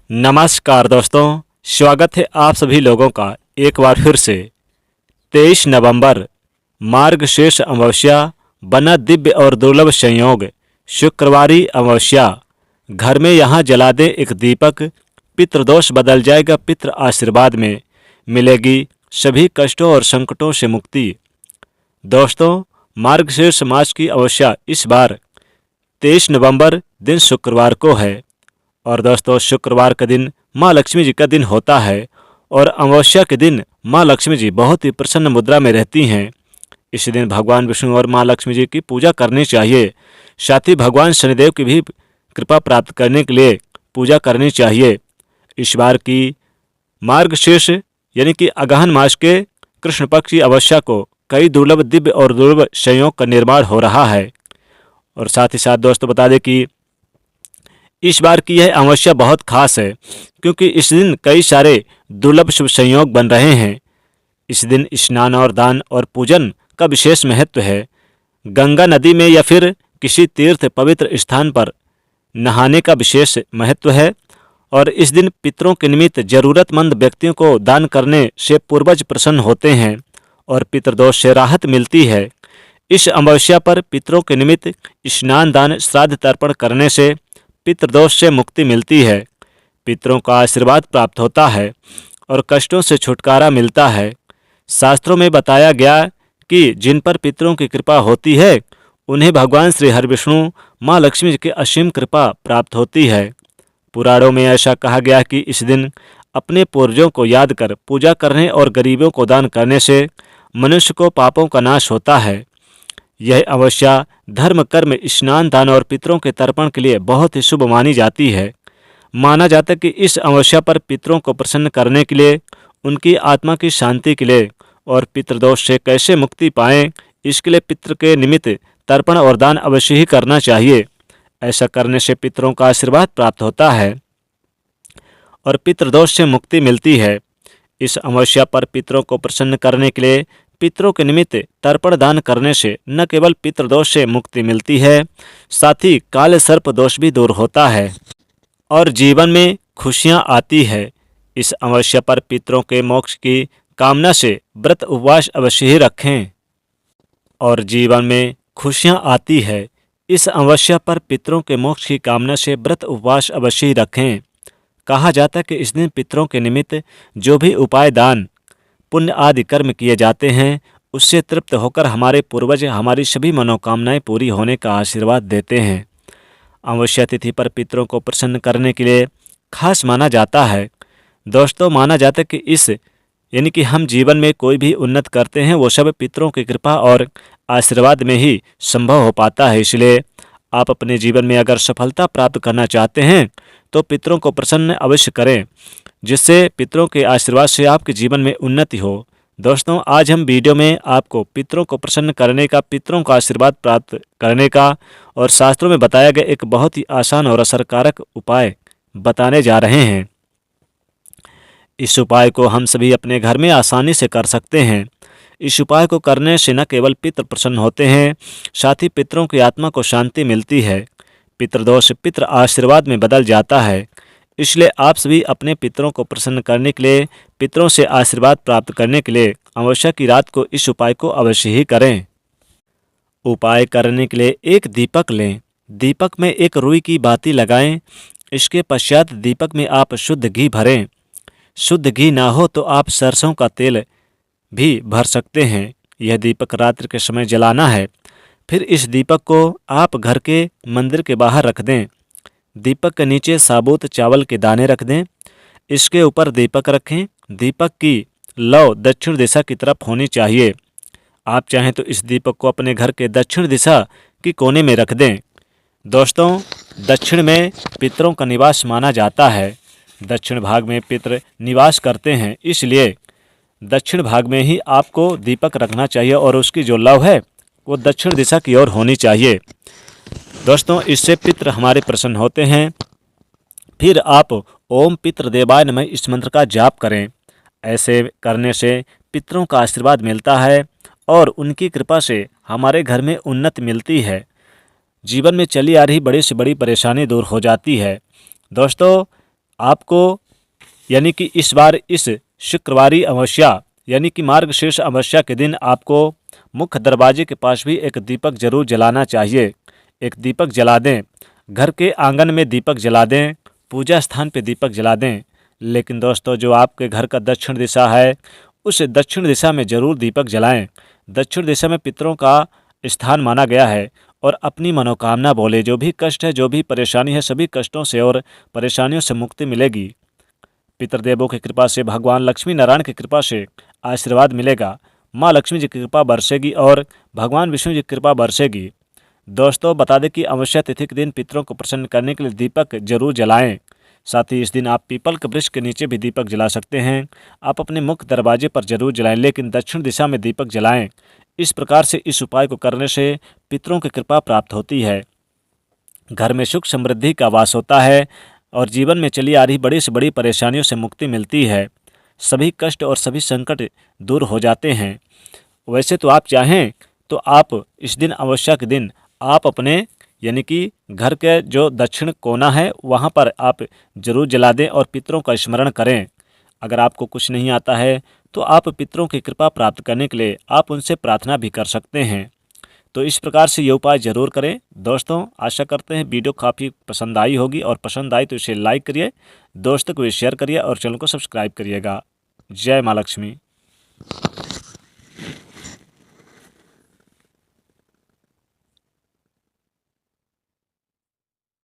नमस्कार दोस्तों, स्वागत है आप सभी लोगों का एक बार फिर से। 23 नवंबर मार्गशीर्ष अमावस्या बना दिव्य और दुर्लभ संयोग। शुक्रवारी अमावस्या। घर में यहाँ जला दे एक दीपक, पितृदोष बदल जाएगा, पितृ आशीर्वाद में मिलेगी सभी कष्टों और संकटों से मुक्ति। दोस्तों, मार्गशीर्ष मास की अमावस्या इस बार 23 नवंबर दिन शुक्रवार को है। और दोस्तों, शुक्रवार का दिन माँ लक्ष्मी जी का दिन होता है और अमावस्या के दिन माँ लक्ष्मी जी बहुत ही प्रसन्न मुद्रा में रहती हैं। इस दिन भगवान विष्णु और माँ लक्ष्मी जी की पूजा करनी चाहिए। साथ ही भगवान शनिदेव की भी कृपा प्राप्त करने के लिए पूजा करनी चाहिए। इस बार की मार्गशीर्ष यानी कि अगहन मास के कृष्ण पक्ष की अमावस्या को कई दुर्लभ दिव्य और दुर्लभ संयोग का निर्माण हो रहा है। और साथ ही साथ दोस्तों बता दें कि इस बार की यह अमावस्या बहुत खास है, क्योंकि इस दिन कई सारे दुर्लभ शुभ संयोग बन रहे हैं। इस दिन स्नान और दान और पूजन का विशेष महत्व है। गंगा नदी में या फिर किसी तीर्थ पवित्र स्थान पर नहाने का विशेष महत्व है। और इस दिन पितरों के निमित्त जरूरतमंद व्यक्तियों को दान करने से पूर्वज प्रसन्न होते हैं और पितृदोष से राहत मिलती है। इस अमावस्या पर पितरों के निमित्त स्नान दान श्राद्ध तर्पण करने से पितृदोष से मुक्ति मिलती है, पितरों का आशीर्वाद प्राप्त होता है और कष्टों से छुटकारा मिलता है। शास्त्रों में बताया गया कि जिन पर पितरों की कृपा होती है उन्हें भगवान श्री हरिविष्णु माँ लक्ष्मी जी की असीम कृपा प्राप्त होती है। पुराणों में ऐसा कहा गया कि इस दिन अपने पूर्वजों को याद कर पूजा करने और गरीबों को दान करने से मनुष्य को पापों का नाश होता है। यह अमावस्या धर्म कर्म स्नान दान और पितरों के तर्पण के लिए बहुत ही शुभ मानी जाती है। माना जाता है कि इस अमावस्या पर पितरों को प्रसन्न करने के लिए, उनकी आत्मा की शांति के लिए और पितृदोष से कैसे मुक्ति पाएं, इसके लिए पितृ के निमित्त तर्पण और दान अवश्य ही करना चाहिए। ऐसा करने से पितरों का आशीर्वाद प्राप्त होता है और पितृदोष से मुक्ति मिलती है। इस अमावस्या पर पितरों को प्रसन्न करने के लिए पितरों के निमित्त तर्पण दान करने से न केवल पितृदोष से मुक्ति मिलती है, साथ ही काले सर्प दोष भी दूर होता है और जीवन में खुशियां आती है। इस अमावस्या पर पितरों के मोक्ष की कामना से व्रत उपवास अवश्य ही रखें और जीवन में खुशियां आती है। इस अमावस्या पर पितरों के मोक्ष की कामना से व्रत उपवास अवश्य ही रखें। कहा जाता है कि इस दिन पितरों के निमित्त जो भी उपाय दान पुण्य आदि कर्म किए जाते हैं, उससे तृप्त होकर हमारे पूर्वज हमारी सभी मनोकामनाएं पूरी होने का आशीर्वाद देते हैं। अमावस्या तिथि पर पितरों को प्रसन्न करने के लिए खास माना जाता है। दोस्तों, माना जाता है कि इस यानी कि हम जीवन में कोई भी उन्नत करते हैं वो सब पितरों की कृपा और आशीर्वाद में ही संभव हो पाता है। इसलिए आप अपने जीवन में अगर सफलता प्राप्त करना चाहते हैं तो पितरों को प्रसन्न अवश्य करें, जिससे पितरों के आशीर्वाद से आपके जीवन में उन्नति हो। दोस्तों, आज हम वीडियो में आपको पितरों को प्रसन्न करने का, पितरों का आशीर्वाद प्राप्त करने का और शास्त्रों में बताया गया एक बहुत ही आसान और असरकारक उपाय बताने जा रहे हैं। इस उपाय को हम सभी अपने घर में आसानी से कर सकते हैं। इस उपाय को करने से न केवल पितृ प्रसन्न होते हैं, साथ ही पितरों की आत्मा को शांति मिलती है। पितृदोष पितृ आशीर्वाद में बदल जाता है। इसलिए आप सभी अपने पितरों को प्रसन्न करने के लिए, पितरों से आशीर्वाद प्राप्त करने के लिए अमावस्या की रात को इस उपाय को अवश्य ही करें। उपाय करने के लिए एक दीपक लें। दीपक में एक रुई की बाती लगाएं। इसके पश्चात दीपक में आप शुद्ध घी भरें। शुद्ध घी ना हो तो आप सरसों का तेल भी भर सकते हैं। यह दीपक रात्रि के समय जलाना है। फिर इस दीपक को आप घर के मंदिर के बाहर रख दें। दीपक के नीचे साबुत चावल के दाने रख दें। इसके ऊपर दीपक रखें। दीपक की लौ दक्षिण दिशा की तरफ होनी चाहिए। आप चाहें तो इस दीपक को अपने घर के दक्षिण दिशा की कोने में रख दें। दोस्तों, दक्षिण में पितरों का निवास माना जाता है। दक्षिण भाग में पितर निवास करते हैं, इसलिए दक्षिण भाग में ही आपको दीपक रखना चाहिए और उसकी जो लौ है वो दक्षिण दिशा की ओर होनी चाहिए। दोस्तों, इससे पितृ हमारे प्रसन्न होते हैं। फिर आप ओम पितृ देवाय नमः इस मंत्र का जाप करें। ऐसे करने से पितरों का आशीर्वाद मिलता है और उनकी कृपा से हमारे घर में उन्नति मिलती है। जीवन में चली आ रही बड़ी से बड़ी परेशानी दूर हो जाती है। दोस्तों, आपको यानी कि इस बार इस शुक्रवारी अमावस्या यानी कि मार्गशीर्ष अमावस्या के दिन आपको मुख्य दरवाजे के पास भी एक दीपक जरूर जलाना चाहिए। एक दीपक जला दें, घर के आंगन में दीपक जला दें, पूजा स्थान पे दीपक जला दें। लेकिन दोस्तों, जो आपके घर का दक्षिण दिशा है उस दक्षिण दिशा में ज़रूर दीपक जलाएं। दक्षिण दिशा में पितरों का स्थान माना गया है और अपनी मनोकामना बोले, जो भी कष्ट है, जो भी परेशानी है, सभी कष्टों से और परेशानियों से मुक्ति मिलेगी। पितृदेवों की कृपा से, भगवान लक्ष्मी नारायण की कृपा से आशीर्वाद मिलेगा। माँ लक्ष्मी जी की कृपा बरसेगी और भगवान विष्णु जी की कृपा बरसेगी। दोस्तों, बता दें कि अमावस्या तिथि के दिन पितरों को प्रसन्न करने के लिए दीपक जरूर जलाएं। साथ ही इस दिन आप पीपल के वृक्ष के नीचे भी दीपक जला सकते हैं। आप अपने मुख्य दरवाजे पर जरूर जलाएं, लेकिन दक्षिण दिशा में दीपक जलाएं। इस प्रकार से इस उपाय को करने से पितरों की कृपा प्राप्त होती है, घर में सुख समृद्धि का वास होता है और जीवन में चली आ रही बड़ी से बड़ी परेशानियों से मुक्ति मिलती है। सभी कष्ट और सभी संकट दूर हो जाते हैं। वैसे तो आप चाहें तो आप इस दिन अमावस्या के दिन आप अपने यानी कि घर के जो दक्षिण कोना है वहाँ पर आप जरूर जला दें और पितरों का स्मरण करें। अगर आपको कुछ नहीं आता है तो आप पितरों की कृपा प्राप्त करने के लिए आप उनसे प्रार्थना भी कर सकते हैं। तो इस प्रकार से ये उपाय ज़रूर करें। दोस्तों, आशा करते हैं वीडियो काफ़ी पसंद आई होगी और पसंद आई तो इसे लाइक करिए, दोस्तों को भी शेयर करिए और चैनल को सब्सक्राइब करिएगा। जय माँ लक्ष्मी।